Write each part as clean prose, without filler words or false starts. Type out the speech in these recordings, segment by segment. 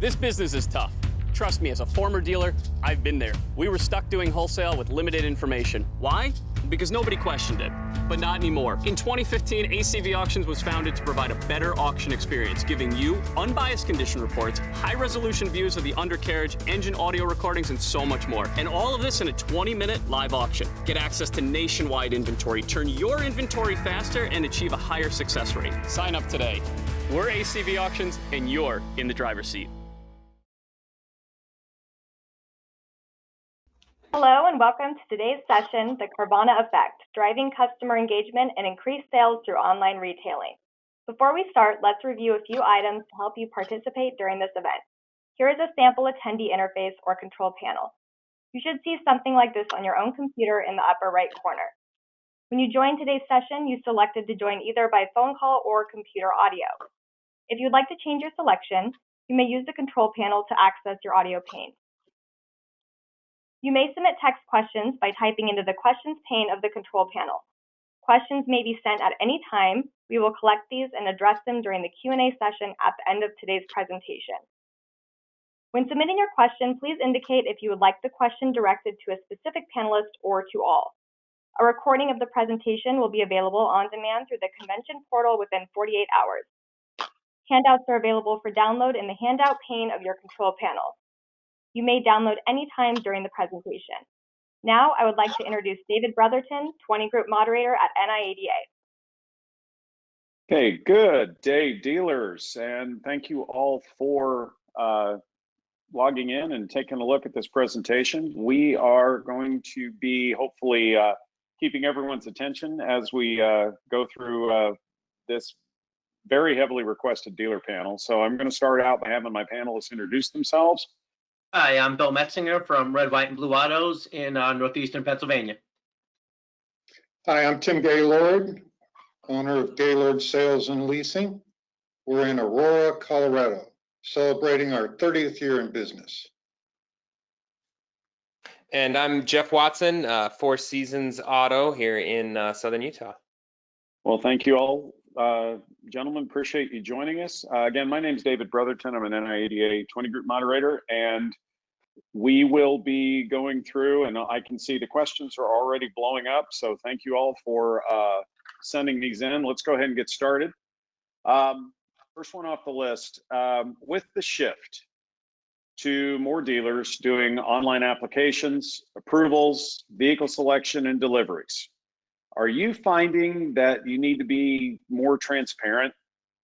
This business is tough. Trust me, as a former dealer, I've been there. We were stuck doing wholesale with limited information. Why? Because nobody questioned it. But not anymore. In 2015, ACV Auctions was founded to provide a better auction experience, giving you unbiased condition reports, high-resolution views of the undercarriage, engine audio recordings, and so much more. And all of this in a 20-minute live auction. Get access to nationwide inventory, turn your inventory faster, and achieve a higher success rate. Sign up today. We're ACV Auctions, and you're in the driver's seat. Hello and welcome to today's session, The Carvana Effect, Driving Customer Engagement and Increased Sales Through Online Retailing. Before we start, let's review a few items to help you participate during this event. Here is a sample attendee interface or control panel. You should see something like this on your own computer in the upper right corner. When you joined today's session, you selected to join either by phone call or computer audio. If you'd like to change your selection, you may use the control panel to access your audio pane. You may submit text questions by typing into the questions pane of the control panel. Questions may be sent at any time. We will collect these and address them during the Q&A session at the end of today's presentation. When submitting your question, please indicate if you would like the question directed to a specific panelist or to all. A recording of the presentation will be available on demand through the convention portal within 48 hours. Handouts are available for download in the handout pane of your control panel. You may download anytime during the presentation. Now, I would like to introduce David Brotherton, 20 Group Moderator at NIADA. Okay, good day, dealers, and thank you all for logging in and taking a look at this presentation. We are going to be hopefully keeping everyone's attention as we go through this very heavily requested dealer panel. So I'm going to start out by having my panelists introduce themselves. Hi, I'm Bill Metzinger from Red, White, and Blue Autos in northeastern Pennsylvania. Hi, I'm Tim Gaylord, owner of Gaylord Sales and Leasing. We're in Aurora, Colorado, celebrating our 30th year in business. And I'm Jeff Watson, Four Seasons Auto here in Southern Utah. Well, thank you all, gentlemen. Appreciate you joining us. Again, my name is David Brotherton. I'm an NIADA 20 Group Moderator, and we will be going through, and I can see the questions are already blowing up, so thank you all for sending these in. Let's go ahead and get started. First one off the list, with the shift to more dealers doing online applications, approvals, vehicle selection, and deliveries, are you finding that you need to be more transparent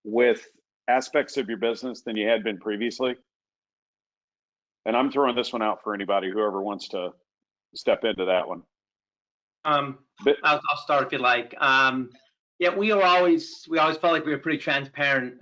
with aspects of your business than you had been previously? And I'm throwing this one out for anybody, whoever wants to step into that one. I'll start if you like. Yeah, we always felt like we were pretty transparent,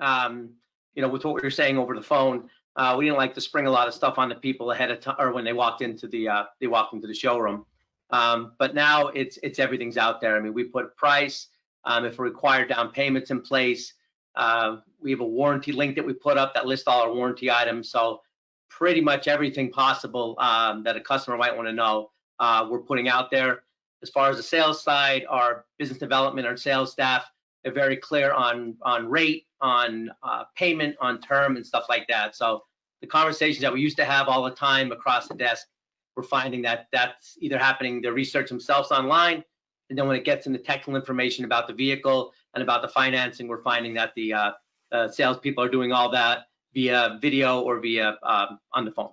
with what we were saying over the phone. We didn't like to spring a lot of stuff on the people ahead of time or when they walked into the showroom. But now it's everything's out there. I mean, we put a price, if required down payments in place. We have a warranty link that we put up that lists all our warranty items. So pretty much everything possible that a customer might want to know, we're putting out there. As far as the sales side, our business development, our sales staff are very clear on rate, on payment, on term, and stuff like that. So the conversations that we used to have all the time across the desk, we're finding that that's either happening, they research themselves online, and then when it gets into technical information about the vehicle and about the financing, we're finding that the salespeople are doing all that via video or via on the phone.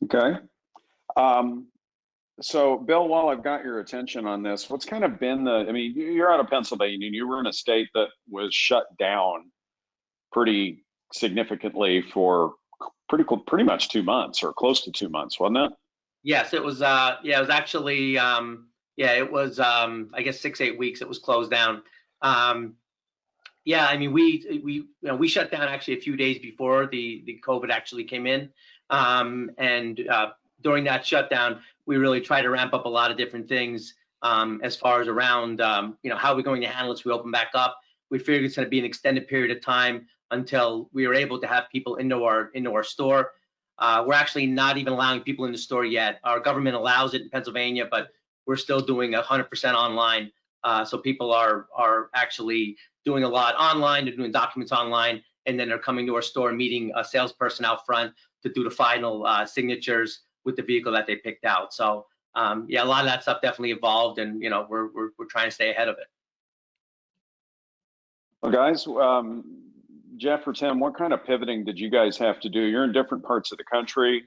Okay. So Bill, while I've got your attention on this, what's kind of been you're out of Pennsylvania and you were in a state that was shut down pretty significantly for pretty much 2 months or close to 2 months, wasn't it? Yes, it was. It was actually. It was. I guess 6-8 weeks. It was closed down. I mean, we shut down actually a few days before the COVID actually came in, and during that shutdown, we really tried to ramp up a lot of different things as far as around how we're going to handle this. We open back up. We figured it's going to be an extended period of time until we were able to have people into our store. We're actually not even allowing people in the store yet. Our government allows it in Pennsylvania, but we're still doing 100% online. So people are actually doing a lot online. They're doing documents online, and then they're coming to our store, meeting a salesperson out front to do the final signatures with the vehicle that they picked out. So yeah, a lot of that stuff definitely evolved, and we're trying to stay ahead of it. Well, guys, Jeff or Tim, what kind of pivoting did you guys have to do? You're in different parts of the country.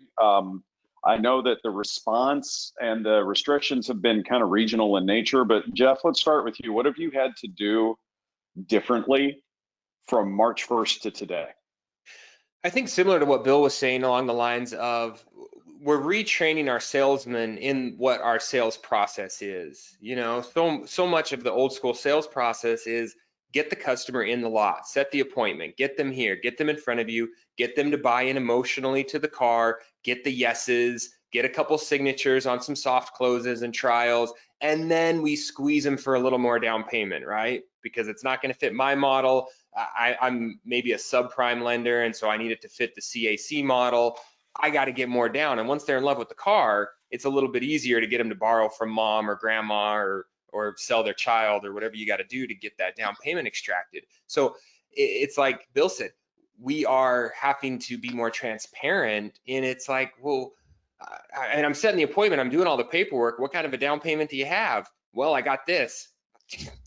I know that the response and the restrictions have been kind of regional in nature, but Jeff, let's start with you. What have you had to do differently from March 1st to today? I think similar to what Bill was saying, along the lines of we're retraining our salesmen in what our sales process is. So much of the old school sales process is get the customer in the lot, set the appointment, get them here, get them in front of you, get them to buy in emotionally to the car, get the yeses, get a couple signatures on some soft closes and trials, and then we squeeze them for a little more down payment, right? Because it's not going to fit my model. I'm maybe a subprime lender, and so I need it to fit the CAC model. I got to get more down. And once they're in love with the car, it's a little bit easier to get them to borrow from mom or grandma or sell their child or whatever you got to do to get that down payment extracted. So it's like Bill said, we are having to be more transparent. And it's like, well, and I'm setting the appointment, I'm doing all the paperwork. What kind of a down payment do you have? Well, I got this.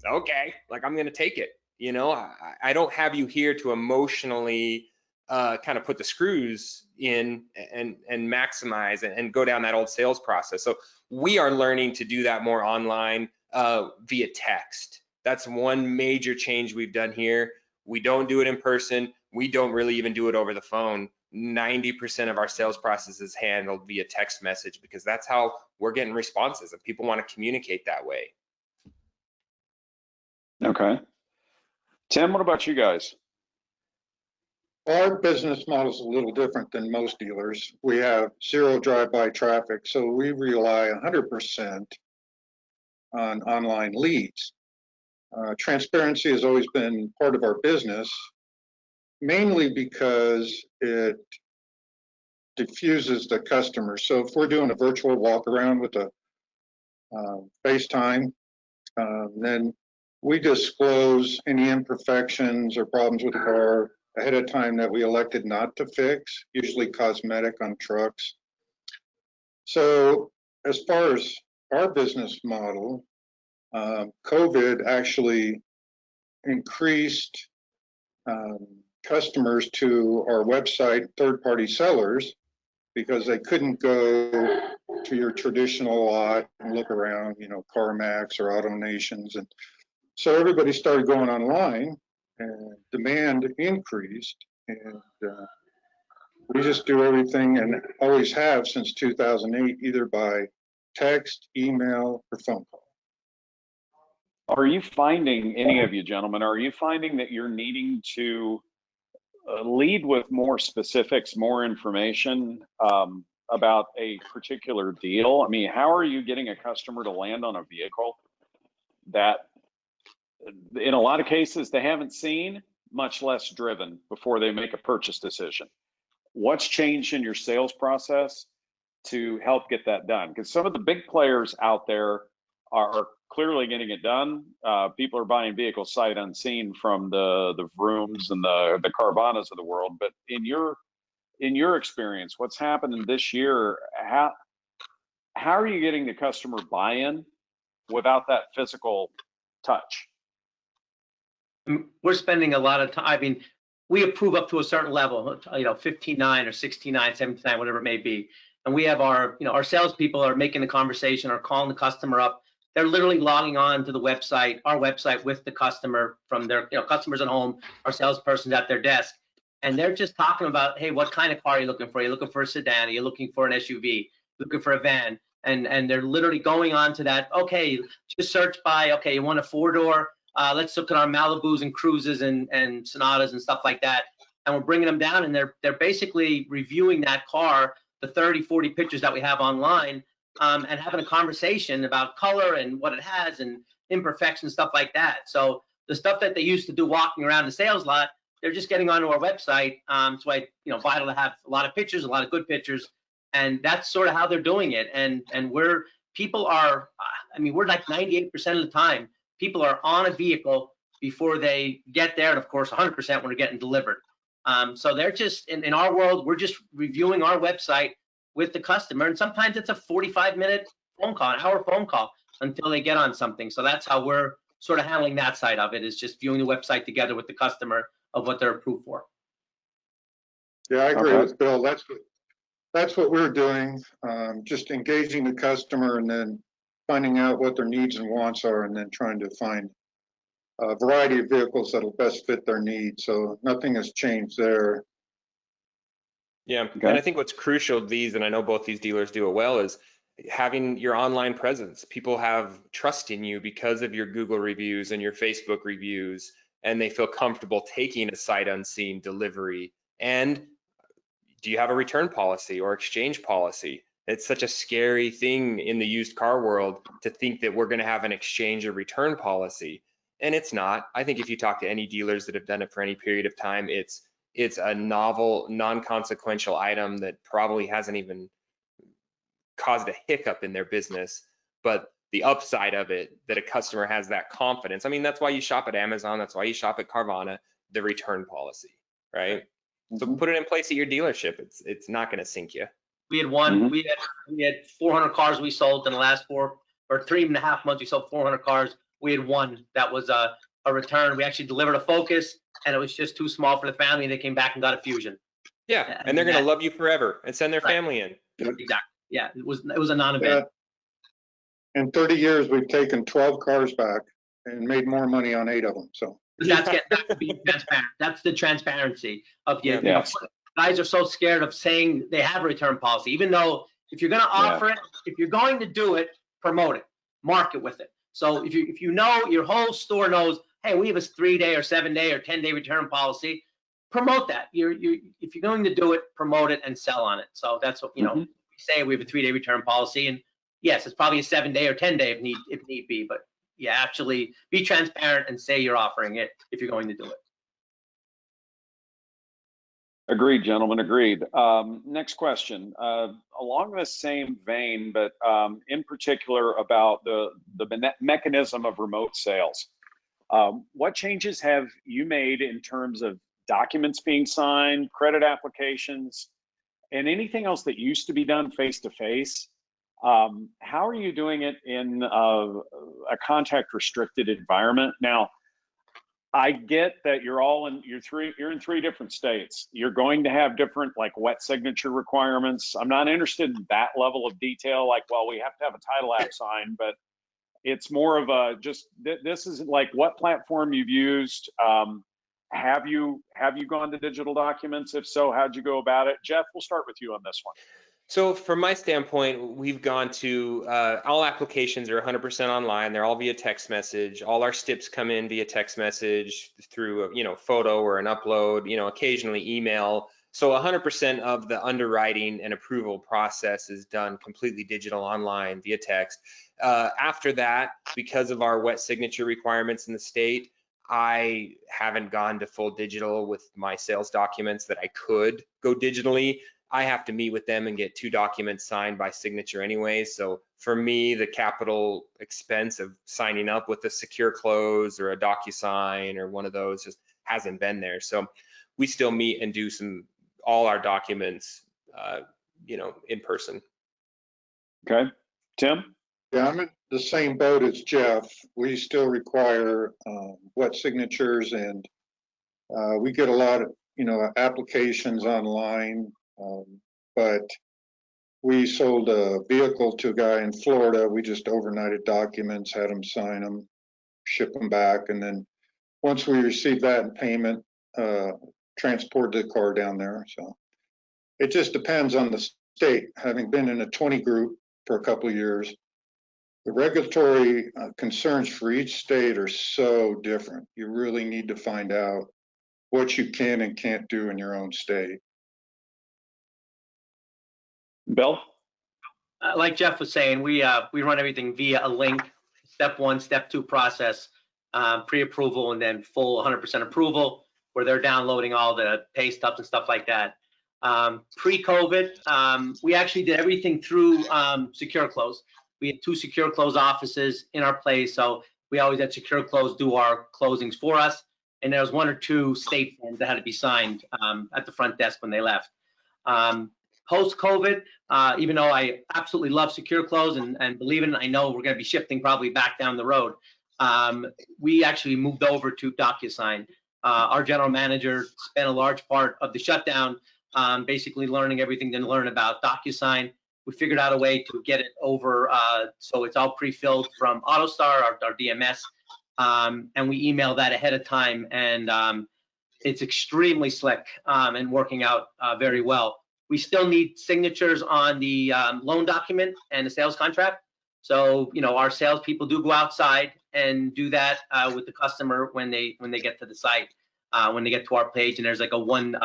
Okay, like I'm going to take it. I don't have you here to emotionally kind of put the screws in and maximize and go down that old sales process. So we are learning to do that more online via text. That's one major change we've done here. We don't do it in person. We don't really even do it over the phone. 90% of our sales process is handled via text message because that's how we're getting responses, and people want to communicate that way. Okay. Tim, what about you guys? Our business model is a little different than most dealers. We have zero drive-by traffic, so we rely 100% on online leads. Transparency has always been part of our business, mainly because it diffuses the customer. So if we're doing a virtual walk around with a FaceTime, then we disclose any imperfections or problems with the car ahead of time that we elected not to fix, usually cosmetic on trucks. So as far as our business model, COVID actually increased customers to our website, third-party sellers, because they couldn't go to your traditional lot and look around, CarMax or AutoNations. And so everybody started going online, and demand increased, and we just do everything, and always have since 2008, either by text, email, or phone call. Are you finding, any of you gentlemen, are you finding that you're needing to lead with more specifics, more information about a particular deal? I mean, how are you getting a customer to land on a vehicle that in a lot of cases they haven't seen, much less driven, before they make a purchase decision? What's changed in your sales process to help get that done? Because some of the big players out there are clearly getting it done. People are buying vehicles sight unseen from the Vrooms and the Carvanas of the world. But in your experience, what's happening this year? How are you getting the customer buy-in without that physical touch? We're spending a lot of time. I mean, we approve up to a certain level, 15.9 or 16.9, 17.9, whatever it may be. And we have our salespeople are making the conversation or calling the customer up. They're literally logging on to the website, our website, with the customer from their, customers at home, our salesperson's at their desk. And they're just talking about, hey, what kind of car are you looking for? Are you looking for a sedan? Are you looking for an SUV? Looking for a van? And they're literally going on to that. Okay, just search by, okay, you want a 4-door? Let's look at our Malibus and Cruises and Sonatas and stuff like that. And we're bringing them down, and they're basically reviewing that car, the 30, 40 pictures that we have online, and having a conversation about color and what it has and imperfections, stuff like that. So the stuff that they used to do walking around the sales lot, they're just getting onto our website. It's why, vital to have a lot of pictures, a lot of good pictures, and that's sort of how they're doing it. And we're like 98% of the time, people are on a vehicle before they get there, and of course 100% when they're getting delivered. So they're just, in our world, we're just reviewing our website with the customer. And sometimes it's a 45-minute phone call, an hour phone call until they get on something. So that's how we're sort of handling that side of it, is just viewing the website together with the customer of what they're approved for. Yeah, I agree with Bill. That's what we're doing. Just engaging the customer and then finding out what their needs and wants are, and then trying to find a variety of vehicles that'll best fit their needs. So nothing has changed there. Yeah, and I think what's crucial these, and I know both these dealers do it well, is having your online presence. People have trust in you because of your Google reviews and your Facebook reviews, and they feel comfortable taking a sight unseen delivery. And do you have a return policy or exchange policy? It's such a scary thing in the used car world to think that we're going to have an exchange or return policy. And it's not. I think if you talk to any dealers that have done it for any period of time, it's a novel, non-consequential item that probably hasn't even caused a hiccup in their business. But the upside of it, that a customer has that confidence. I mean, that's why you shop at Amazon. That's why you shop at Carvana, the return policy, right? So put it in place at your dealership. It's not going to sink you. We had one. We had 400 cars we sold in the last 3.5 months. We sold 400 cars. We had one that was a return. We actually delivered a Focus, and it was just too small for the family. And they came back and got a Fusion. Yeah, and they're going to love you forever and send their family in. Exactly. Yeah, it was a non-event. In 30 years, we've taken 12 cars back and made more money on 8 of them. So that's being transparent. That's the transparency of you. You know, guys are so scared of saying they have a return policy, even though if you're going to offer it, if you're going to do it, promote it, market with it. So if you know, your whole store knows, hey, we have a 3-day or 7-day or 10-day return policy, promote that. If you're going to do it, promote it and sell on it. So that's what, you know, we say we have a 3-day return policy, and yes, it's probably a 7-day or 10-day if need be, but yeah, actually be transparent and say you're offering it if you're going to do it. Agreed, gentlemen, agreed. Next question, along the same vein, but in particular about the mechanism of remote sales. What changes have you made in terms of documents being signed, credit applications, and anything else that used to be done face-to-face? How are you doing it in a contact restricted environment? Now, I get that you're in 3 different states. You're going to have different like wet signature requirements. I'm not interested in that level of detail, like, well, we have to have a title app signed, but it's more of a this is like what platform you've used. Have you gone to digital documents? If so, how'd you go about it? Jeff, we'll start with you on this one. So from my standpoint, we've gone to all applications are 100% online. They're all via text message. All our STIPs come in via text message through photo or an upload, occasionally email. So 100% of the underwriting and approval process is done completely digital online via text. After that, because of our wet signature requirements in the state, I haven't gone to full digital with my sales documents that I could go digitally. I have to meet with them and get 2 documents signed by signature anyway. So for me, the capital expense of signing up with a secure close or a DocuSign or one of those just hasn't been there. So we still meet and do all our documents, in person. Okay, Tim? yeah, I'm in the same boat as Jeff. We still require wet signatures, and we get a lot of applications online. But we sold a vehicle to a guy in Florida. We just overnighted documents, had him sign them, ship them back, and then once we received that in payment, transported the car down there. So it just depends on the state. Having been in a 20 group for a couple of years, the regulatory concerns for each state are so different. You really need to find out what you can and can't do in your own state. Bill? Like Jeff was saying, we run everything via a link, step 1, step 2 process, pre-approval, and then full 100% approval, where they're downloading all the pay stubs and stuff like that. Pre-COVID, we actually did everything through Secure Close. We had 2 Secure Close offices in our place, so we always had Secure Close do our closings for us. and there was 1 or 2 state forms that had to be signed at the front desk when they left. Post-COVID, even though I absolutely love Secure Close and believe it, I know we're going to be shifting probably back down the road. We actually moved over to DocuSign. Our general manager spent a large part of the shutdown basically learning everything to learn about DocuSign. We figured out a way to get it over so it's all pre-filled from AutoStar, our DMS, and we email that ahead of time, and it's extremely slick and working out very well. We still need signatures on the loan document and the sales contract. So, you know, our salespeople do go outside and do that with the customer when they get to the site, when they get to our page, and there's like a one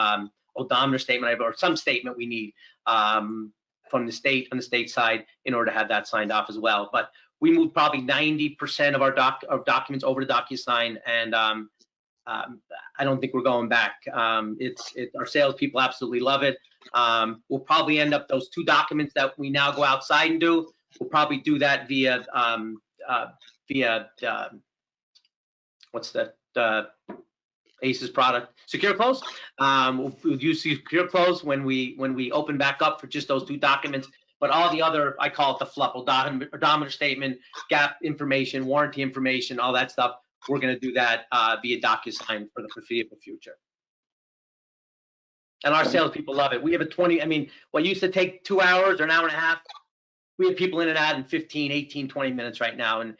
odometer statement or some statement we need from the state, on the state side, in order to have that signed off as well. But we moved probably 90% of our documents over to DocuSign, and I don't think we're going back. Our salespeople absolutely love it. We'll probably end up those 2 documents that we now go outside and do. We'll probably do that via what's the ACE's product, Secure Close. We'll use Secure Close when we open back up for just those 2 documents. But all the other, I call it the fluff, odometer statement, gap information, warranty information, all that stuff, we're going to do that via DocuSign for the foreseeable future. And our salespeople love it. We have what used to take 2 hours or an hour and a half, we have people in and out in 15, 18, 20 minutes right now. And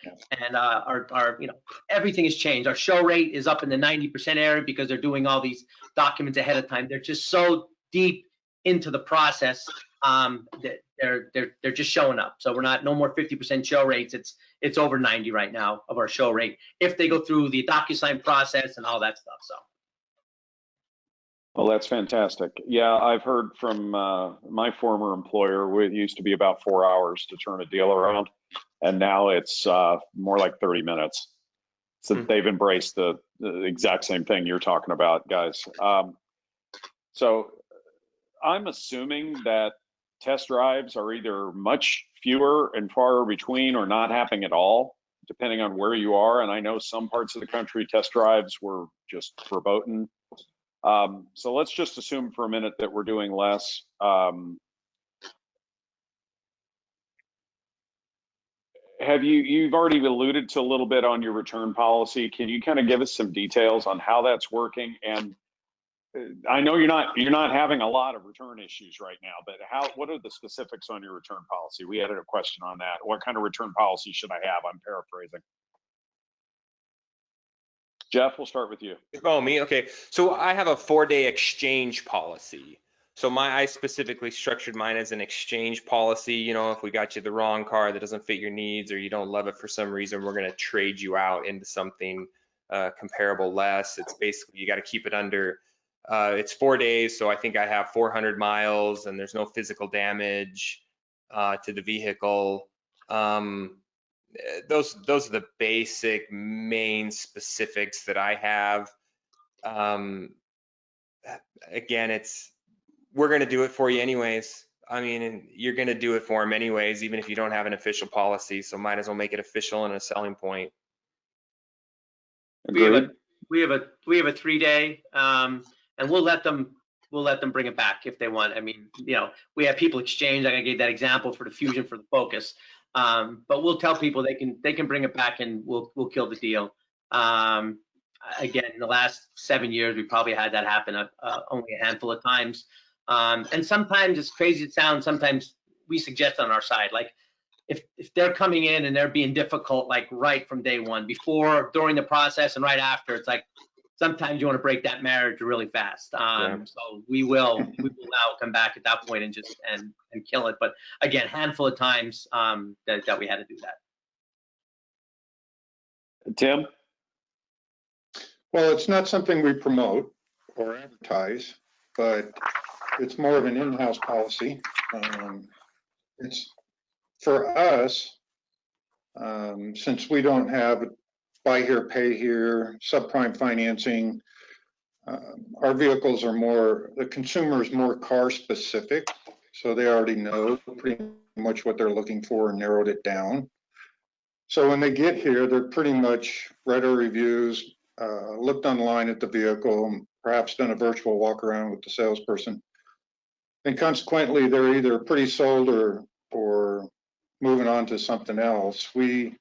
our you know, everything has changed. Our show rate is up in the 90% area because they're doing all these documents ahead of time. They're just so deep into the process that they're just showing up. So we're no more 50% show rates. It's over 90 right now of our show rate if they go through the DocuSign process and all that stuff. So. Well, that's fantastic. Yeah, I've heard from my former employer, it used to be about 4 hours to turn a deal around, and now it's more like 30 minutes. So they've embraced the exact same thing you're talking about, guys. So I'm assuming that test drives are either much fewer and far between or not happening at all, depending on where you are. And I know some parts of the country test drives were just verboten. So let's just assume for a minute that we're doing less. You've already alluded to a little bit on your return policy. Can you kind of give us some details on how that's working? And I know you're not having a lot of return issues right now, but what are the specifics on your return policy? We had a question on that. What kind of return policy should I have? I'm paraphrasing. Jeff, we'll start with you. Oh, me? Okay. So I have a 4-day exchange policy. So I specifically structured mine as an exchange policy. You know, if we got you the wrong car that doesn't fit your needs or you don't love it for some reason, we're going to trade you out into something comparable less. It's basically, you got to keep it under, it's 4 days. So I think I have 400 miles and there's no physical damage to the vehicle. Those are the basic main specifics that I have. Again, we're going to do it for you anyways. I mean, you're going to do it for them anyways, even if you don't have an official policy. So might as well make it official and a selling point. Agreed. We have a 3-day, and we'll let them bring it back if they want. I mean, you know, we have people exchange. Like I gave that example for the Fusion, for the Focus. But we'll tell people they can bring it back and we'll kill the deal. Again, in the last 7 years, we probably had that happen only a handful of times. And sometimes, as crazy as it sounds, sometimes we suggest on our side, like if they're coming in and they're being difficult, like right from day one, before, during the process, and right after, it's like sometimes you want to break that marriage really fast. So we will now come back at that point and just and kill it. But again, handful of times that we had to do that. Tim? Well, it's not something we promote or advertise, but it's more of an in-house policy. It's for us, since we don't have buy here, pay here, subprime financing, our vehicles are the consumer is more car specific, so they already know pretty much what they're looking for and narrowed it down. So when they get here, they're pretty much read our reviews, looked online at the vehicle, perhaps done a virtual walk around with the salesperson, and consequently they're either pretty sold or moving on to something else. We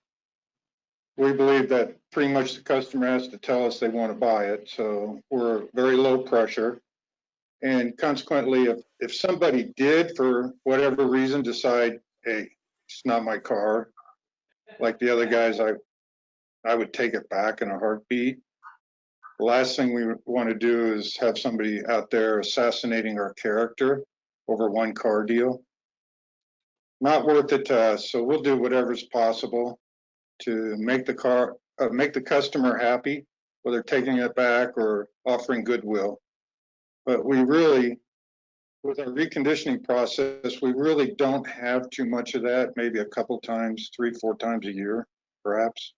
believe that pretty much the customer has to tell us they want to buy it, so we're very low pressure. And consequently, if somebody did, for whatever reason, decide, hey, it's not my car, like the other guys, I would take it back in a heartbeat. The last thing we want to do is have somebody out there assassinating our character over one car deal. Not worth it to us. So we'll do whatever's possible to make the customer happy, whether taking it back or offering goodwill. But we really, with our reconditioning process, we really don't have too much of that, maybe a couple times, 3-4 times a year, perhaps.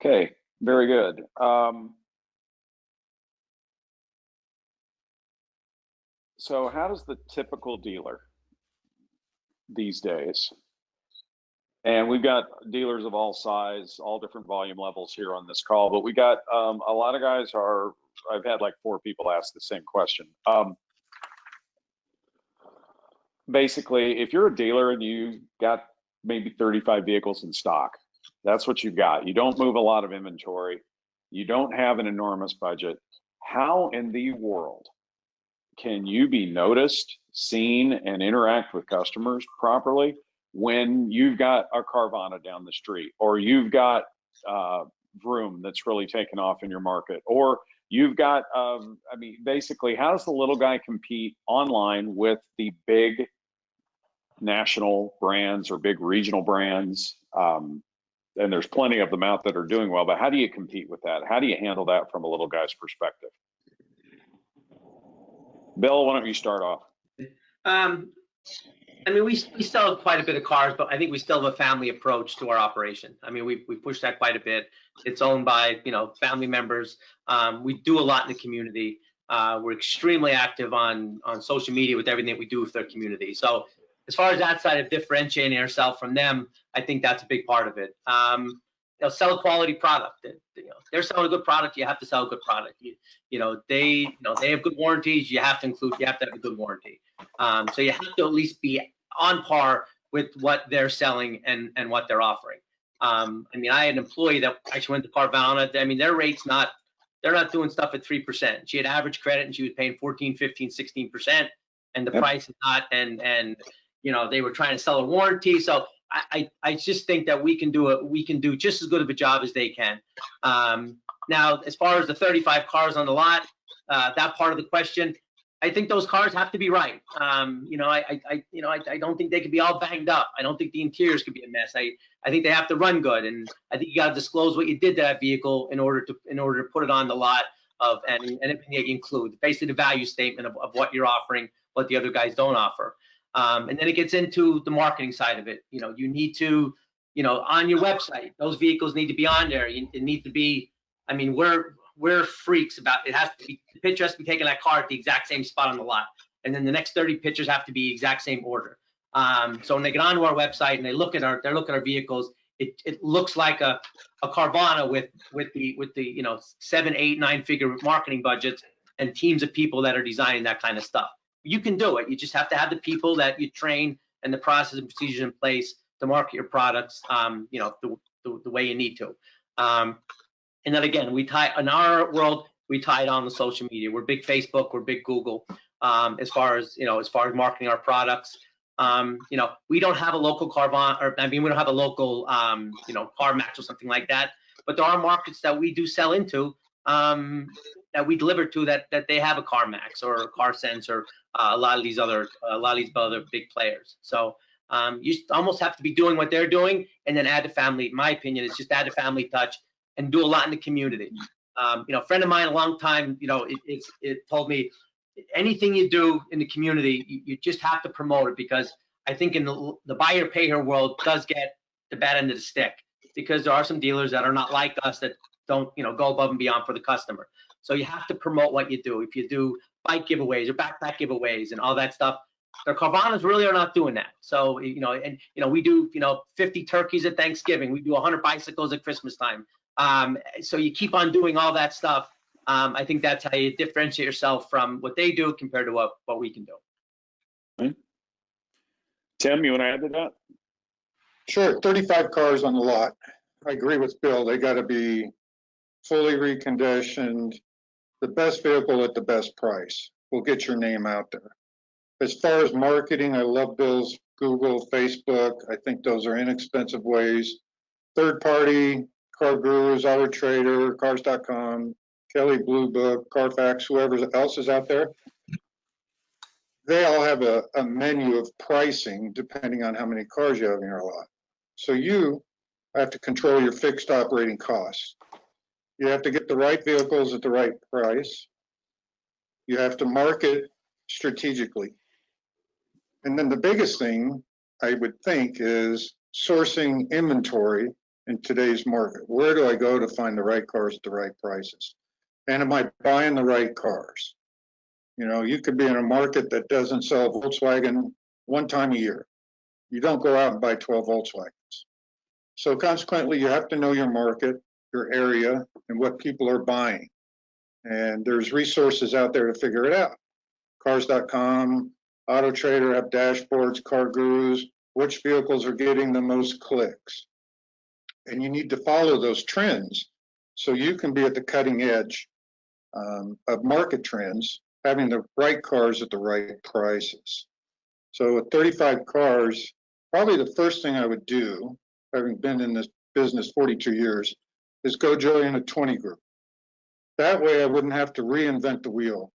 Okay, very good. So how does the typical dealer these days, and we've got dealers of all size, all different volume levels here on this call, but we got a lot of guys I've had like 4 people ask the same question. Basically, if you're a dealer and you got maybe 35 vehicles in stock, that's what you've got. You don't move a lot of inventory. You don't have an enormous budget. How in the world can you be noticed, seen, and interact with customers properly when you've got a Carvana down the street, or you've got Vroom that's really taken off in your market, or you've got, I mean, basically, how does the little guy compete online with the big national brands or big regional brands? And there's plenty of them out that are doing well, but how do you compete with that? How do you handle that from a little guy's perspective? Bill, why don't you start off? I mean, we still have quite a bit of cars, but I think we still have a family approach to our operation. I mean, we push that quite a bit. It's owned by, family members. We do a lot in the community. We're extremely active on social media with everything that we do with their community. So as far as that side of differentiating ourselves from them, I think that's a big part of it. Sell a quality product. They're selling a good product. You have to sell a good product. They have good warranties. You have to have a good warranty. So you have to at least be on par with what they're selling and what they're offering. I mean, I had an employee that actually went to Carvana. I mean, their rate's they're not doing stuff at 3%. She had average credit and she was paying 14, 15, 16%, and the price is not, and they were trying to sell a warranty. So I just think that we can do just as good of a job as they can. Now, as far as the 35 cars on the lot, that part of the question, I think those cars have to be right. I don't think they can be all banged up. I don't think the interiors could be a mess. I think they have to run good, and I think you got to disclose what you did to that vehicle in order to put it on the lot and everything they include, basically the value statement of what you're offering, what the other guys don't offer. And then it gets into the marketing side of it. You need to, on your website, those vehicles need to be on there. It needs to be, I mean, we're freaks about it. The picture has to be taken that car at the exact same spot on the lot. And then the next 30 pictures have to be exact same order. So when they get onto our website and they look at our vehicles, it looks like a Carvana with the 7, 8, 9 figure marketing budgets and teams of people that are designing that kind of stuff. You can do it. You just have to have the people that you train and the process and procedures in place to market your products, the way you need to. And then again, in our world, we tie it on the social media. We're big Facebook, we're big Google, as far as marketing our products. We don't have a local Carvana, we don't have a local, CarMax or something like that. But there are markets that we do sell into, that we deliver to that they have a CarMax or a CarSense or a lot of these other big players. So you almost have to be doing what they're doing and then add the family. In my opinion, it's just add a family touch and do a lot in the community. A friend of mine a long time, it told me, anything you do in the community, you just have to promote it, because I think in the buyer pay here world does get the bad end of the stick, because there are some dealers that are not like us that don't go above and beyond for the customer. So you have to promote what you do. If you do bike giveaways or backpack giveaways and all that stuff, The Carvanas really are not doing that. So, we do, 50 turkeys at Thanksgiving. We do 100 bicycles at Christmas time. So you keep on doing all that stuff. I think that's how you differentiate yourself from what they do compared to what we can do. Okay. Tim, you want to add to that? Sure, 35 cars on the lot. I agree with Bill. They got to be fully reconditioned, the best vehicle at the best price. Will get your name out there. As far as marketing, I love Bill's Google, Facebook. I think those are inexpensive ways. Third party, Car Gurus, Autotrader, Cars.com, Kelley Blue Book, Carfax, whoever else is out there. They all have a menu of pricing depending on how many cars you have in your lot. So you have to control your fixed operating costs. You have to get the right vehicles at the right price. You have to market strategically. And then the biggest thing I would think is sourcing inventory in today's market. Where do I go to find the right cars at the right prices? And am I buying the right cars? You could be in a market that doesn't sell Volkswagen one time a year. You don't go out and buy 12 Volkswagens. So consequently, you have to know your market, your area, and what people are buying. And there's resources out there to figure it out. Cars.com, Autotrader have dashboards, Car Gurus, which vehicles are getting the most clicks. And you need to follow those trends so you can be at the cutting edge of market trends, having the right cars at the right prices. So with 35 cars, probably the first thing I would do, having been in this business 42 years, is go join a 20 group. That way I wouldn't have to reinvent the wheel.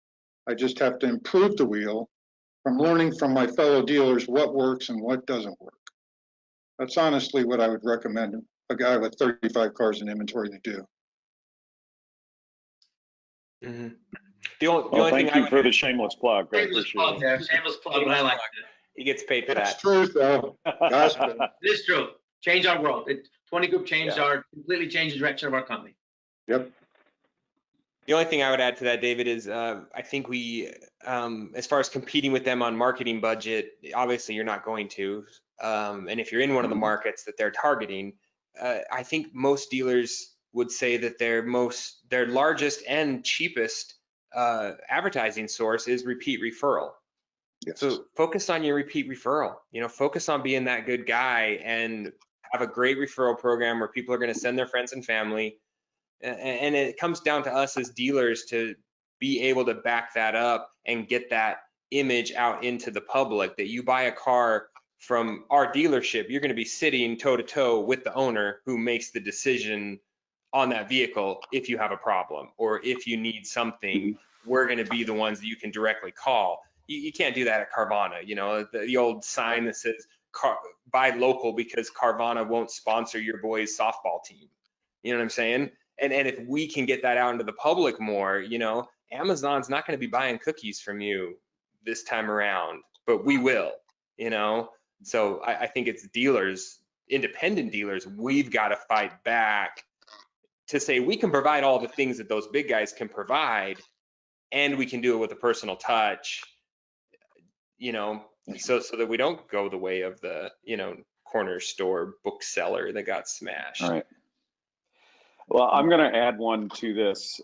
I just have to improve the wheel from learning from my fellow dealers what works and what doesn't work. That's honestly what I would recommend a guy with 35 cars in inventory to do. Mm-hmm. The only thank thing you for the shameless plug. I appreciate it. Shameless plug, and I like it. He gets paid for That's that. true, though. Gospel. It is true. Change our world. 20 Group completely changed the direction of our company. Yep. The only thing I would add to that, David, is I think we, as far as competing with them on marketing budget, obviously you're not going to. And if you're in one of the markets that they're targeting, I think most dealers would say that their largest and cheapest advertising source is repeat referral. Yes. So focus on your repeat referral. Focus on being that good guy and have a great referral program where people are going to send their friends and family. And it comes down to us as dealers to be able to back that up and get that image out into the public that you buy a car from our dealership, you're going to be sitting toe to toe with the owner who makes the decision on that vehicle. If you have a problem or if you need something, we're going to be the ones that you can directly call. You can't do that at Carvana. The old sign that says buy local because Carvana won't sponsor your boys' softball team. You know what I'm saying? And if we can get that out into the public more, Amazon's not going to be buying cookies from you this time around, but we will, So I think it's dealers, independent dealers, we've got to fight back to say we can provide all the things that those big guys can provide, and we can do it with a personal touch, so that we don't go the way of the, corner store bookseller that got smashed. All right. Well, I'm going to add one to this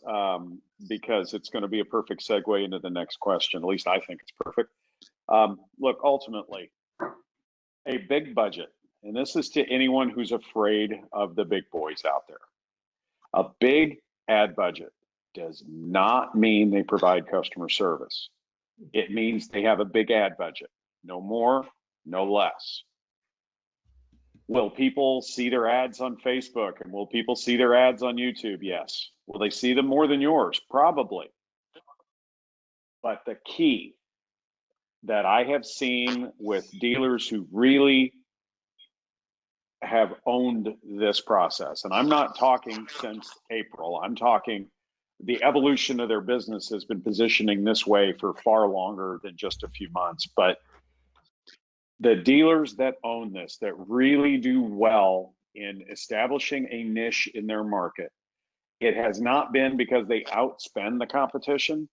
because it's going to be a perfect segue into the next question. At least I think it's perfect. Look, ultimately, a big budget, and this is to anyone who's afraid of the big boys out there. A big ad budget does not mean they provide customer service. It means they have a big ad budget, no more, no less. Will people see their ads on Facebook and will people see their ads on YouTube? Yes. Will they see them more than yours? Probably. But the key that I have seen with dealers who really have owned this process, and I'm not talking since April, I'm talking the evolution of their business has been positioning this way for far longer than just a few months. But the dealers that own this, that really do well in establishing a niche in their market, it has not been because they outspend the competition.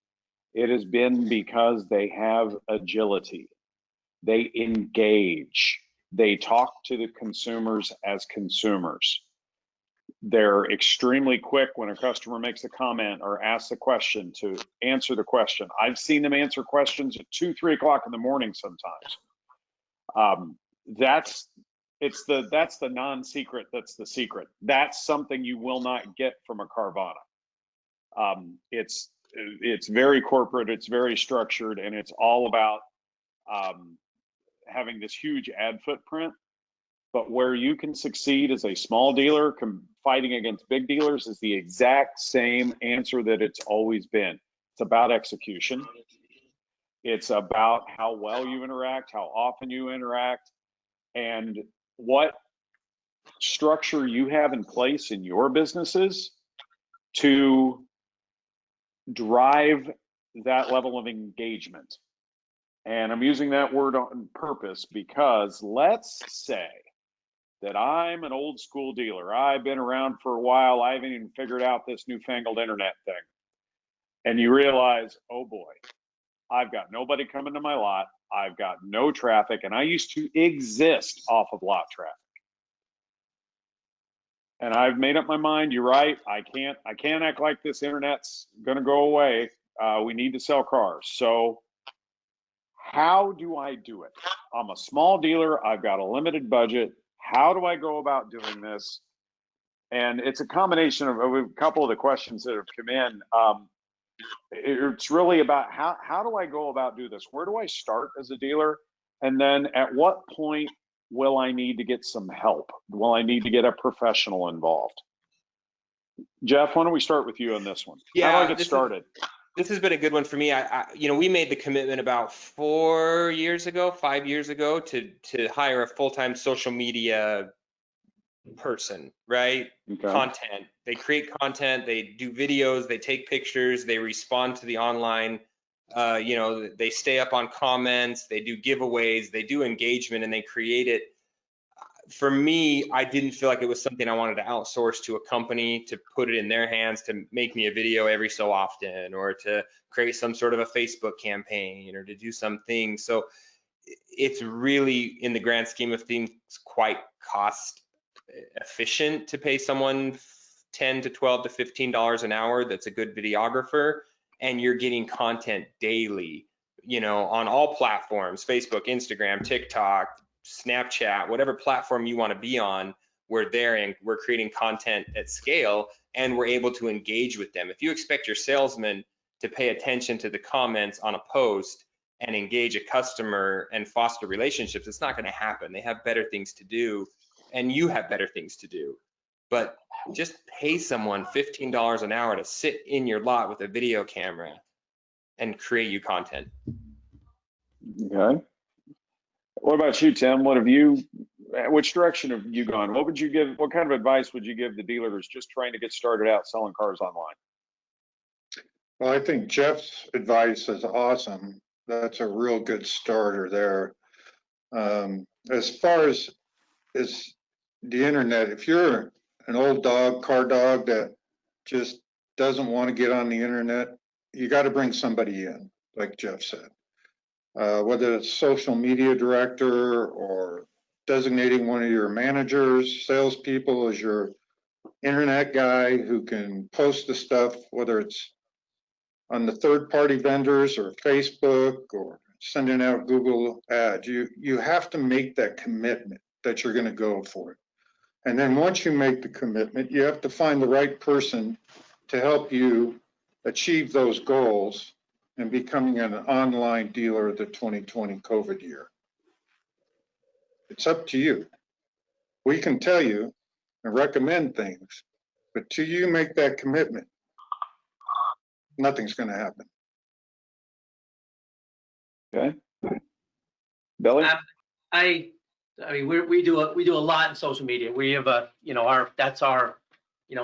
It has been because they have agility. They engage. They talk to the consumers as consumers. They're extremely quick when a customer makes a comment or asks a question to answer the question. I've seen them answer questions at 2, 3 o'clock in the morning sometimes. That's the non-secret. That's the secret. That's something you will not get from a Carvana. It's very corporate. It's very structured, and it's all about having this huge ad footprint. But where you can succeed as a small dealer fighting against big dealers is the exact same answer that it's always been. It's about execution. It's about how well you interact, how often you interact, and what structure you have in place in your businesses to drive that level of engagement. And I'm using that word on purpose because let's say that I'm an old school dealer. I've been around for a while. I haven't even figured out this newfangled internet thing. And you realize, oh boy, I've got nobody coming to my lot. I've got no traffic, and I used to exist off of lot traffic. And I've made up my mind. You're right. I can't act like this internet's going to go away. We need to sell cars. So how do I do it? I'm a small dealer. I've got a limited budget. How do I go about doing this? And it's a combination of a couple of the questions that have come in. It's really about how do I go about do this? Where do I start as a dealer? And then at what point will I need to get some help? Will I need to get a professional involved? Jeff, why don't we start with you on this one? Yeah, how do I get started? This has been a good one for me. We made the commitment about 5 years ago, to hire a full-time social media person, right? Okay. Content. They create content, they do videos, they take pictures, they respond to the online, they stay up on comments, they do giveaways, they do engagement, and they create it. For me, I didn't feel like it was something I wanted to outsource to a company to put it in their hands to make me a video every so often, or to create some sort of a Facebook campaign, or to do something. So it's really, in the grand scheme of things, quite cost efficient to pay someone $10 to $12 to $15 an hour that's a good videographer, and you're getting content daily, on all platforms: Facebook, Instagram, TikTok, Snapchat, whatever platform you want to be on. We're there, and we're creating content at scale, and we're able to engage with them. If you expect your salesman to pay attention to the comments on a post and engage a customer and foster relationships, it's not going to happen. They have better things to do, and you have better things to do. But just pay someone $15 an hour to sit in your lot with a video camera and create you content. Okay. What about you, Tim? Which direction have you gone? What kind of advice would you give the dealers just trying to get started out selling cars online? Well, I think Jeff's advice is awesome. That's a real good starter there. As far as the internet, if you're an old car dog that just doesn't want to get on the internet, you got to bring somebody in, like Jeff said. Whether it's social media director or designating one of your managers, salespeople as your internet guy who can post the stuff, whether it's on the third-party vendors or Facebook or sending out Google ads. You have to make that commitment that you're going to go for it. And then once you make the commitment, you have to find the right person to help you achieve those goals and becoming an online dealer of the 2020 COVID year. It's up to you. We can tell you and recommend things, but till you make that commitment, nothing's going to happen. Okay. Billy? I mean, we do a lot in social media. We have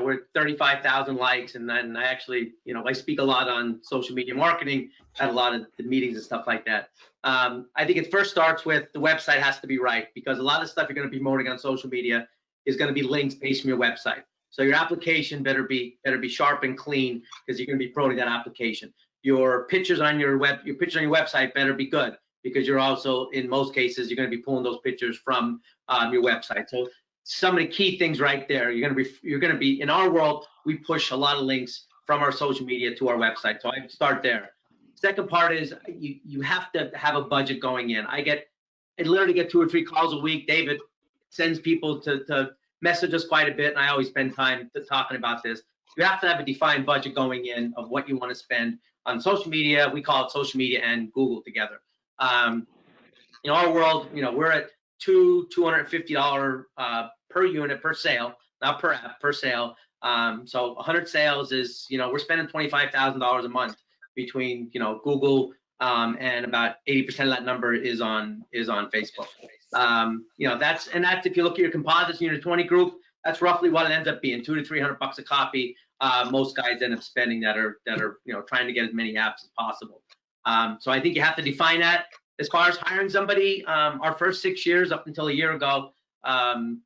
we're 35,000 likes, and then I actually, I speak a lot on social media marketing at a lot of the meetings and stuff like that. I think it first starts with the website has to be right, because a lot of stuff you're going to be promoting on social media is going to be links based from your website. So your application better be sharp and clean, because you're going to be promoting that application. Your pictures on your website better be good, because you're also, in most cases, you're going to be pulling those pictures from your website. So some of the key things right there, you're going to be in our world, we push a lot of links from our social media to our website. So I start there. Second part is you have to have a budget going in. I literally get 2 or 3 calls a week. David sends people to message us quite a bit, and I always spend time talking about this. You have to have a defined budget going in of what you want to spend on social media. We call it social media and Google together. In our world, we're at $250 per unit per sale, not per app, per sale. So 100 sales is, we're spending $25,000 a month between, Google, and about 80% of that number is on Facebook. That's if you look at your composites in your 20 group, that's roughly what it ends up being, $200 to $300 a copy. Most guys end up spending that are trying to get as many apps as possible. So I think you have to define that. As far as hiring somebody, our first 6 years up until a year ago,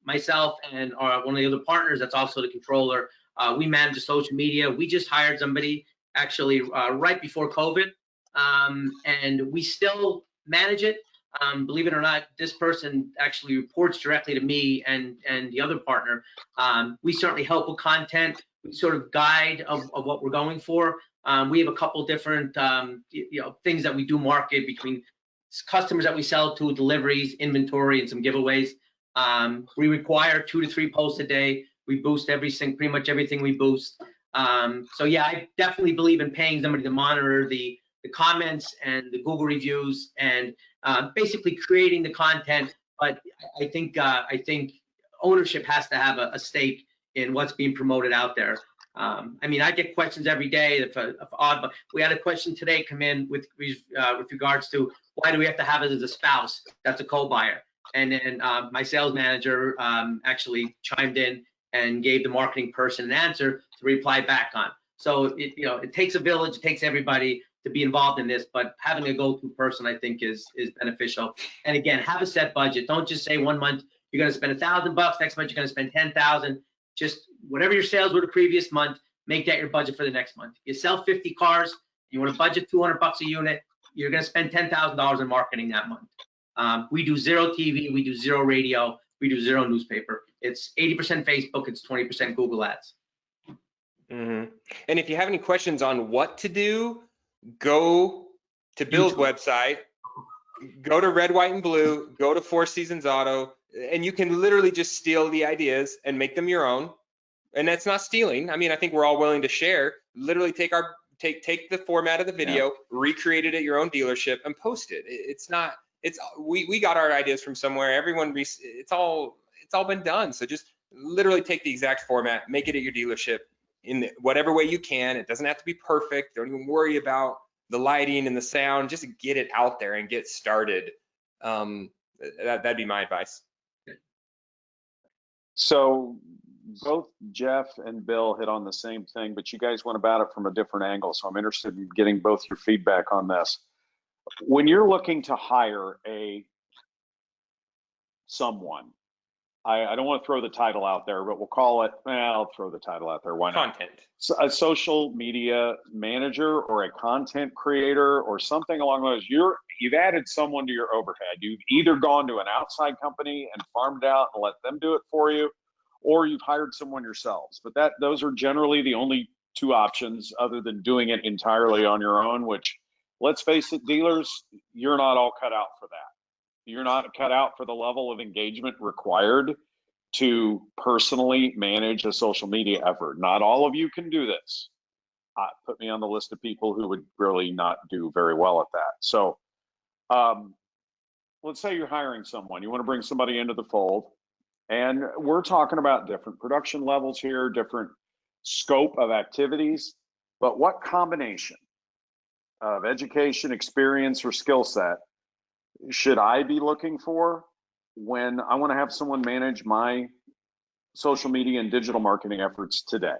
myself and one of the other partners, that's also the controller, we manage the social media. We just hired somebody actually right before COVID, and we still manage it. Believe it or not, this person actually reports directly to me and the other partner. We certainly help with content. We sort of guide of what we're going for. We have a couple different things that we do market between customers that we sell to, deliveries, inventory, and some giveaways. We require 2 to 3 posts a day. We boost pretty much everything we boost. So yeah, I definitely believe in paying somebody to monitor the comments and the Google reviews and basically creating the content. But I think ownership has to have a stake in what's being promoted out there. I mean, I get questions every day. But we had a question today come in with regards to why do we have to have it as a spouse that's a co-buyer? And then my sales manager actually chimed in and gave the marketing person an answer to reply back on. So it takes a village, it takes everybody to be involved in this, but having a go-to person, I think, is beneficial. And again, have a set budget. Don't just say 1 month you're going to spend $1,000, next month you're going to spend 10,000. Just whatever your sales were the previous month, make that your budget for the next month. If you sell 50 cars, you want to budget $200 a unit, you're going to spend $10,000 in marketing that month. We do 0 TV, we do 0 radio, we do 0 newspaper. It's 80% Facebook, it's 20% Google ads. Mm-hmm. And if you have any questions on what to do, go to Bill's website, go to Red, White, and Blue, go to Four Seasons Auto, and you can literally just steal the ideas and make them your own. And that's not stealing. I mean, I think we're all willing to share. Literally take the format of the video, recreate it at your own dealership, and post it. We got our ideas from somewhere. It's all been done. So just literally take the exact format, make it at your dealership in whatever way you can. It doesn't have to be perfect. Don't even worry about the lighting and the sound. Just get it out there and get started. That'd be my advice. So both Jeff and Bill hit on the same thing, but you guys went about it from a different angle. So I'm interested in getting both your feedback on this. When you're looking to hire someone, I don't want to throw the title out there, but we'll call it, I'll throw the title out there. Why not? Content. So a social media manager or a content creator or something along those. You've added someone to your overhead. You've either gone to an outside company and farmed out and let them do it for you, or you've hired someone yourselves. But those are generally the only 2 options other than doing it entirely on your own, which, let's face it, dealers, you're not all cut out for that. You're not cut out for the level of engagement required to personally manage a social media effort. Not all of you can do this. Put me on the list of people who would really not do very well at that. So let's say you're hiring someone. You want to bring somebody into the fold. And we're talking about different production levels here, different scope of activities. But what combination of education, experience, or skill set should I be looking for when I want to have someone manage my social media and digital marketing efforts today?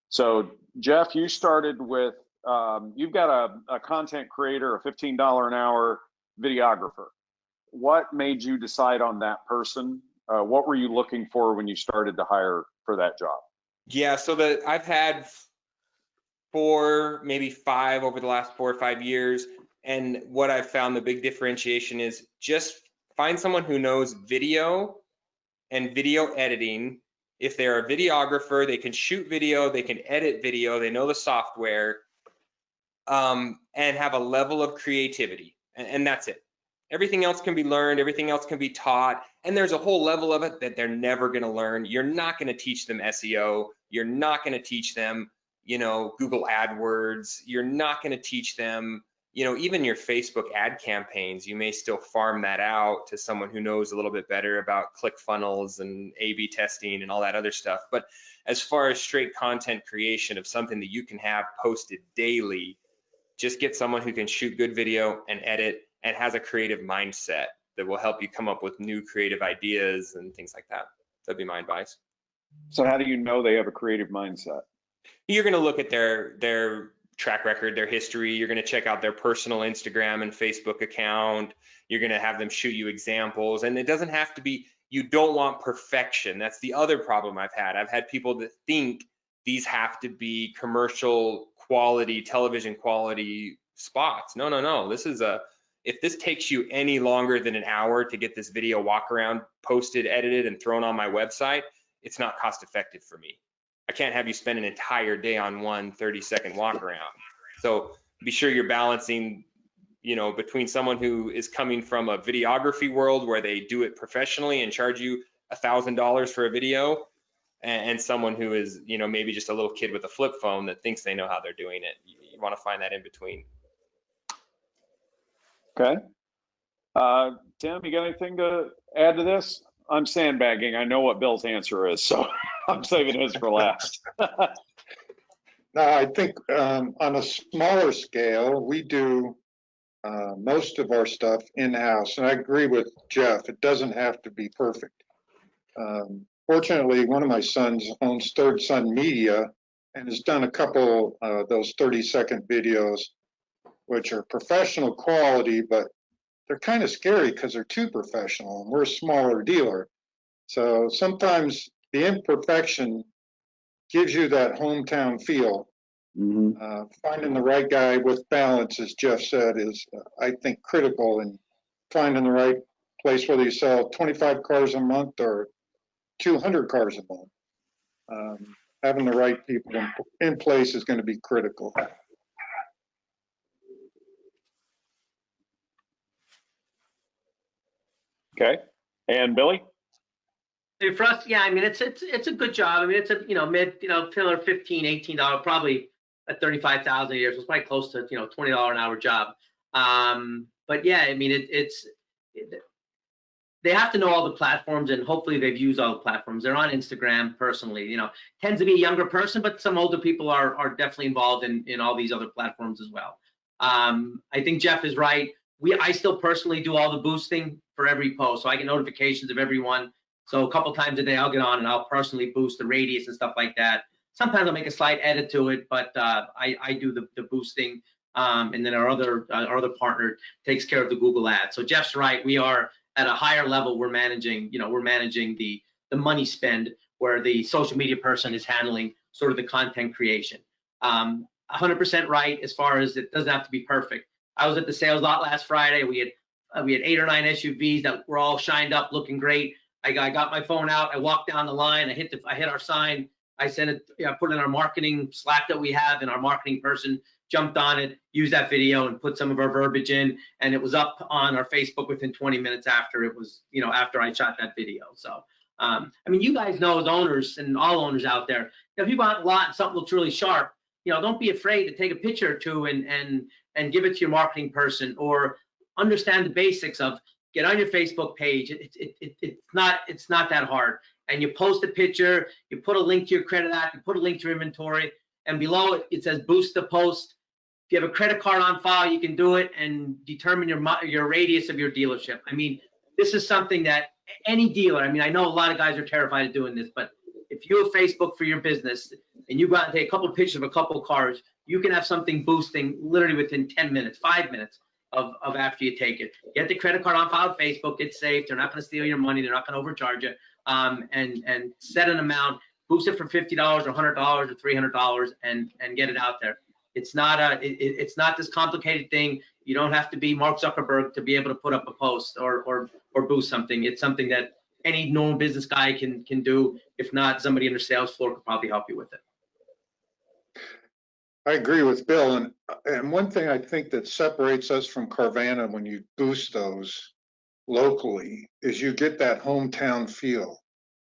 So Jeff, you started with, you've got a content creator, a $15 an hour videographer. What made you decide on that person? What were you looking for when you started to hire for that job? Yeah, so I've had 4, maybe 5 over the last 4 or 5 years. And what I've found the big differentiation is just find someone who knows video and video editing. If they're a videographer, they can shoot video, they can edit video, they know the software, and have a level of creativity. And that's it. Everything else can be learned, everything else can be taught, and there's a whole level of it that they're never going to learn. You're not going to teach them SEO. You're not going to teach them, you know, Google AdWords. You're not going to teach them, you know, even your Facebook ad campaigns. You may still farm that out to someone who knows a little bit better about ClickFunnels and A/B testing and all that other stuff. But as far as straight content creation of something that you can have posted daily, just get someone who can shoot good video and edit and has a creative mindset that will help you come up with new creative ideas and things like that. That'd be my advice. So how do you know they have a creative mindset? You're going to look at their track record, their history. You're going to check out their personal Instagram and Facebook account. You're going to have them shoot you examples. And it doesn't have to be, you don't want perfection. That's the other problem I've had. I've had people that think these have to be commercial quality, television quality spots. No, no, no. This is if this takes you any longer than an hour to get this video walk around posted, edited, and thrown on my website, it's not cost effective for me. I can't have you spend an entire day on one 30-second walk around. So be sure you're balancing, you know, between someone who is coming from a videography world where they do it professionally and charge you $1,000 for a video, and someone who is, you know, maybe just a little kid with a flip phone that thinks they know how they're doing it. You want to find that in between. Okay. Tim, you got anything to add to this? I'm sandbagging. I know what Bill's answer is, so I'm saving his for last. No, I think on a smaller scale, we do most of our stuff in-house, and I agree with Jeff. It doesn't have to be perfect. Fortunately, one of my sons owns Third Sun Media and has done a couple of those 30-second videos, which are professional quality, but they're kind of scary because they're too professional, and we're a smaller dealer. So sometimes the imperfection gives you that hometown feel. Mm-hmm. Finding the right guy with balance, as Jeff said, is, I think, critical in finding the right place, whether you sell 25 cars a month or 200 cars a month. Having the right people in place is going to be critical. Okay. And Billy? For us, yeah, I mean, it's a good job. I mean, it's a, you know, $15, $18, probably at 35,000 a year. So it's probably close to, you know, $20 an hour job. But yeah, I mean, they have to know all the platforms, and hopefully they've used all the platforms. They're on Instagram personally, you know, tends to be a younger person, but some older people are definitely involved in all these other platforms as well. I think Jeff is right. I still personally do all the boosting for every post. So I get notifications of everyone. So a couple times a day I'll get on and I'll personally boost the radius and stuff like that. Sometimes I'll make a slight edit to it, but I do the boosting. And then our other partner takes care of the Google ads. So Jeff's right. We are at a higher level. We're managing the money spend, where the social media person is handling sort of the content creation. 100% right as far as it doesn't have to be perfect. I was at the sales lot last Friday. We had 8 or 9 SUVs that were all shined up, looking great. I got my phone out. I walked down the line. I hit our sign. I sent it. I put it in our marketing Slack that we have, and our marketing person jumped on it, used that video, and put some of our verbiage in, and it was up on our Facebook within 20 minutes after it was, you know, after I shot that video. So, I mean, you guys know, as owners and all owners out there, if you go out a lot and something looks really sharp, you know, don't be afraid to take a picture or two and give it to your marketing person, or understand the basics of get on your Facebook page. It's not that hard. And you post a picture, you put a link to your credit app, you put a link to your inventory, and below it says boost the post. If you have a credit card on file, you can do it and determine your radius of your dealership. I mean, this is something that any dealer, I mean, I know a lot of guys are terrified of doing this, but if you have Facebook for your business and you go out and take a couple of pictures of a couple of cars, you can have something boosting literally within 10 minutes, 5 minutes of after you take it. Get the credit card on file with Facebook, it's safe. They're not going to steal your money. They're not going to overcharge you. And set an amount, boost it for $50 or $100 or $300 and get it out there. It's not it's not this complicated thing. You don't have to be Mark Zuckerberg to be able to put up a post or boost something. It's something that any known business guy can do. If not, somebody in their sales floor could probably help you with it. I agree with Bill, and one thing I think that separates us from Carvana when you boost those locally is you get that hometown feel.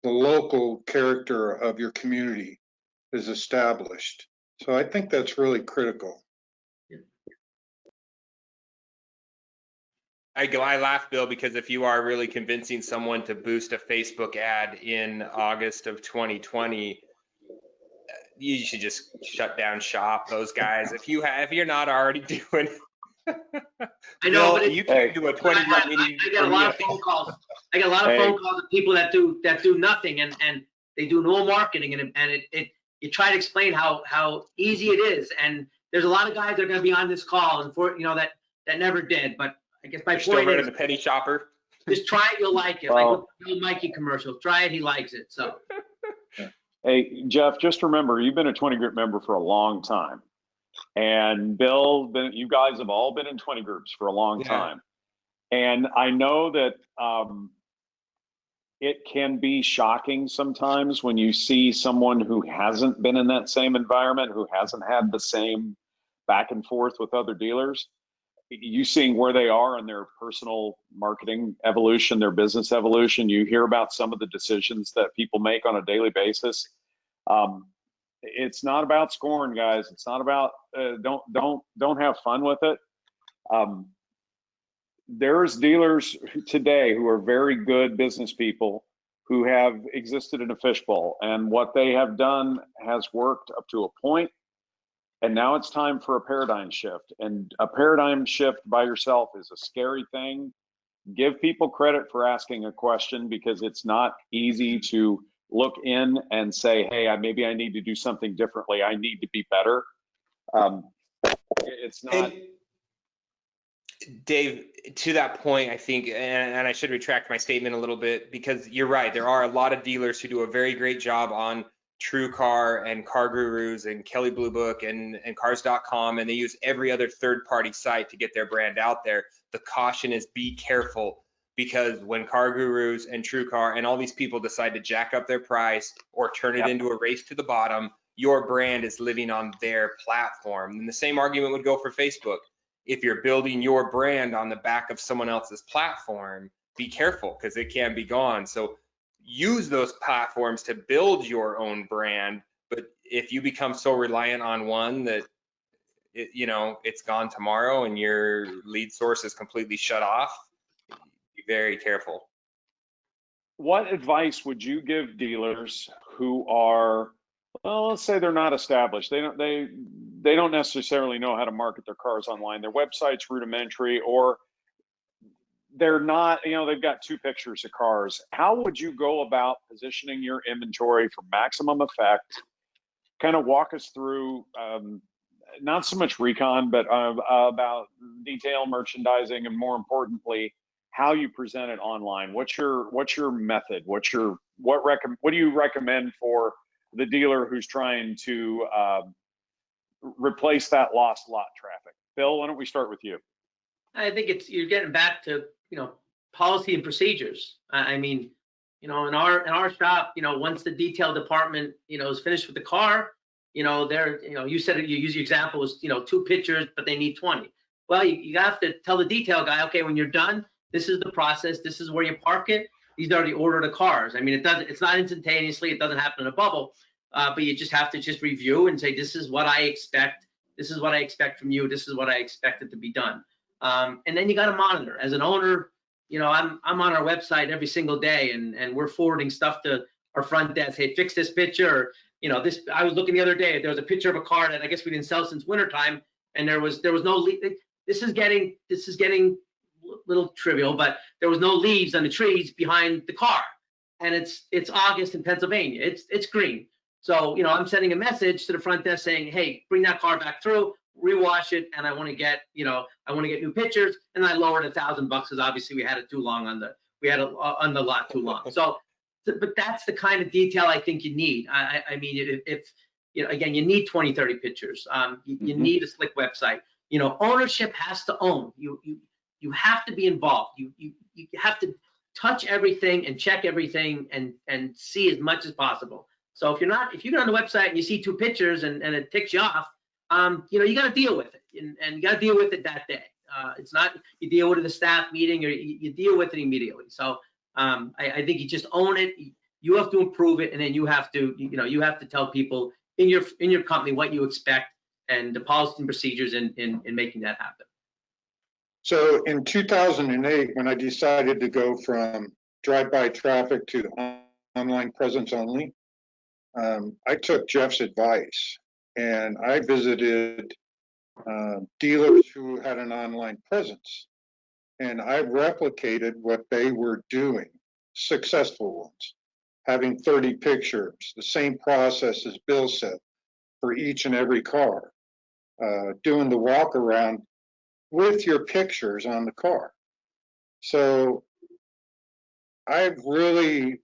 The local character of your community is established. So I think that's really critical. I laugh, Bill, because if you are really convincing someone to boost a Facebook ad in August of 2020, you should just shut down shop. Those guys, if you're not already doing. I know, Bill, but you can't do a 20-group meeting. I get a lot of phone calls. I get a lot of phone calls of people that do nothing and they do no marketing and you try to explain how easy it is, and there's a lot of guys that are going to be on this call and that never did. But I guess my point is, the penny shopper. Just try it, you'll like it. Like with the Mikey commercial, try it, he likes it. So. Hey, Jeff, just remember, you've been a 20 group member for a long time. And Bill, you guys have all been in 20 groups for a long time. And I know that it can be shocking sometimes when you see someone who hasn't been in that same environment, who hasn't had the same back and forth with other dealers. You seeing where they are in their personal marketing evolution, their business evolution. You hear about some of the decisions that people make on a daily basis. It's not about scoring, guys. It's not about don't have fun with it. There's dealers today who are very good business people who have existed in a fishbowl, and what they have done has worked up to a point. And now it's time for a paradigm shift. And a paradigm shift by yourself is a scary thing. Give people credit for asking a question, because it's not easy to look in and say, hey, maybe I need to do something differently. I need to be better. It's not. Dave, to that point, I think, and I should retract my statement a little bit, because you're right. There are a lot of dealers who do a very great job on TrueCar and Car Gurus and Kelley Blue Book and Cars.com, and they use every other third-party site to get their brand out there. The caution is be careful, because when Car Gurus and TrueCar and all these people decide to jack up their price or turn it into a race to the bottom, your brand is living on their platform. And the same argument would go for Facebook. If you're building your brand on the back of someone else's platform, be careful, because it can be gone. So use those platforms to build your own brand. But if you become so reliant on one that it's gone tomorrow and your lead source is completely shut off, be very careful. What advice would you give dealers who are, well, let's say they're not established. They don't necessarily know how to market their cars online. Their website's rudimentary, or they're not, they've got 2 pictures of cars. How would you go about positioning your inventory for maximum effect? Kind of walk us through, not so much recon, but about detail merchandising, and more importantly, how you present it online. What's your method? What do you recommend for the dealer who's trying to replace that lost lot traffic? Bill, why don't we start with you? I think you're getting back to policy and procedures. I mean, in our shop, once the detail department is finished with the car, you said you use your example was 2 pictures, but they need 20. Well, you have to tell the detail guy, okay, when you're done, this is the process, this is where you park it, these are the order of the cars. I mean, it's not instantaneously, it doesn't happen in a bubble, but you just have to review and say, this is what I expect, this is what I expect from you, this is what I expect it to be done. And then you got to monitor. As an owner, I'm on our website every single day, and we're forwarding stuff to our front desk. Hey, fix this picture. Or, this. I was looking the other day. There was a picture of a car that I guess we didn't sell since wintertime, and there was no. This is getting a little trivial, but there was no leaves on the trees behind the car, and it's August in Pennsylvania. It's green. So I'm sending a message to the front desk saying, hey, bring that car back through, rewash it, and I want to get new pictures. And I lowered $1,000 because obviously we had it too long on the lot too long. So, but that's the kind of detail I think you need. I mean, if you know, again, you need 20, 30 pictures. You need a slick website. You know, ownership has to own. You have to be involved. You have to touch everything and check everything and see as much as possible. So if you get on the website and you see 2 pictures and it ticks you off, you know, you got to deal with it, and you got to deal with it that day. It's not you deal with it at a staff meeting, or you deal with it immediately. So I think you just own it. You have to improve it, and then you have to, you know, you have to tell people in your company what you expect and the policies and procedures in making that happen. So in 2008, when I decided to go from drive-by traffic to online presence only, I took Jeff's advice and I visited dealers who had an online presence, and I replicated what they were doing, successful ones, having 30 pictures, the same process as Bill said for each and every car, doing the walk around with your pictures on the car. So I've really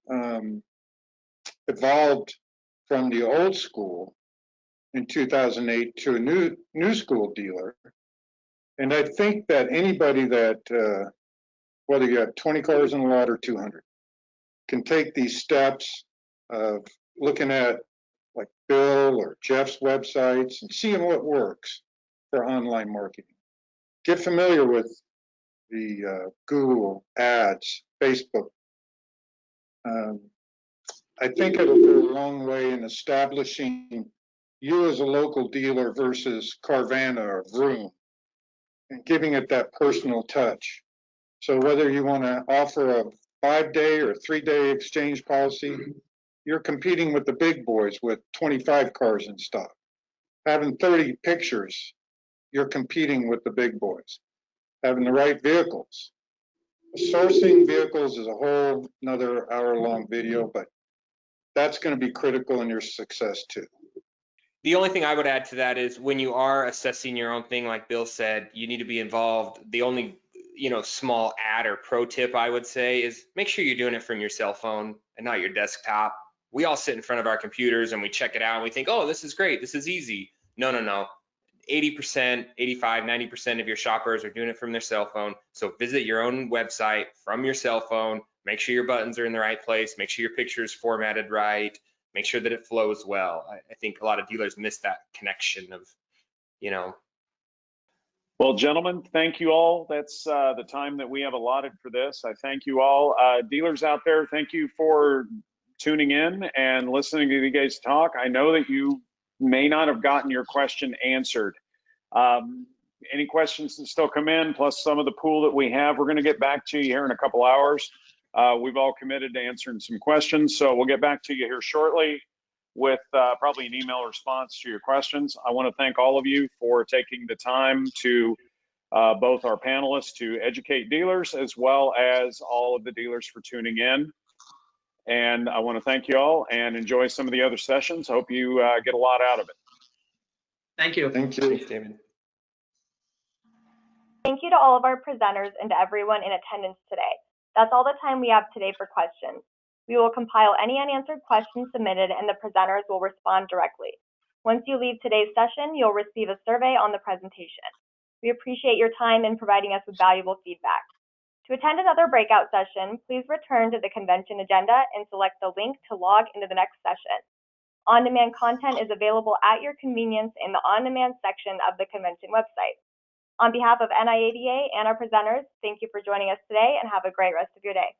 evolved from the old school in 2008 to a new school dealer. And I think that anybody that, whether you have 20 cars in the lot or 200, can take these steps of looking at like Bill or Jeff's websites and seeing what works for online marketing. Get familiar with the Google ads, Facebook. I think it'll go a long way in establishing you as a local dealer versus Carvana or Vroom, and giving it that personal touch. So whether you want to offer a 5-day or 3-day exchange policy, you're competing with the big boys with 25 cars in stock. Having 30 pictures, you're competing with the big boys. Having the right vehicles. Sourcing vehicles is a whole another hour-long video, but that's going to be critical in your success too. The only thing I would add to that is when you are assessing your own thing, like Bill said, you need to be involved. The only, you know, small add or pro tip I would say is make sure you're doing it from your cell phone and not your desktop. We all sit in front of our computers and we check it out and we think, oh, this is great, this is easy. No, no, no. 80%, 85, 90% of your shoppers are doing it from their cell phone. So visit your own website from your cell phone, make sure your buttons are in the right place, make sure your picture is formatted right, make sure that it flows well. I think a lot of dealers miss that connection of, you know. Well, gentlemen, thank you all. That's the time that we have allotted for this. I thank you all. Dealers out there, thank you for tuning in and listening to you guys talk. I know that you may not have gotten your question answered. Any questions that still come in, plus some of the pool that we have, we're going to get back to you here in a couple hours. We've all committed to answering some questions, so we'll get back to you here shortly with probably an email response to your questions. I want to thank all of you for taking the time to both our panelists to educate dealers, as well as all of the dealers for tuning in. And I want to thank you all and enjoy some of the other sessions. Hope you get a lot out of it. Thank you. Thank you. Thanks, David. Thank you to all of our presenters and to everyone in attendance today. That's all the time we have today for questions. We will compile any unanswered questions submitted and the presenters will respond directly. Once you leave today's session, you'll receive a survey on the presentation. We appreciate your time in providing us with valuable feedback. To attend another breakout session, please return to the convention agenda and select the link to log into the next session. On-demand content is available at your convenience in the on-demand section of the convention website. On behalf of NIADA and our presenters, thank you for joining us today and have a great rest of your day.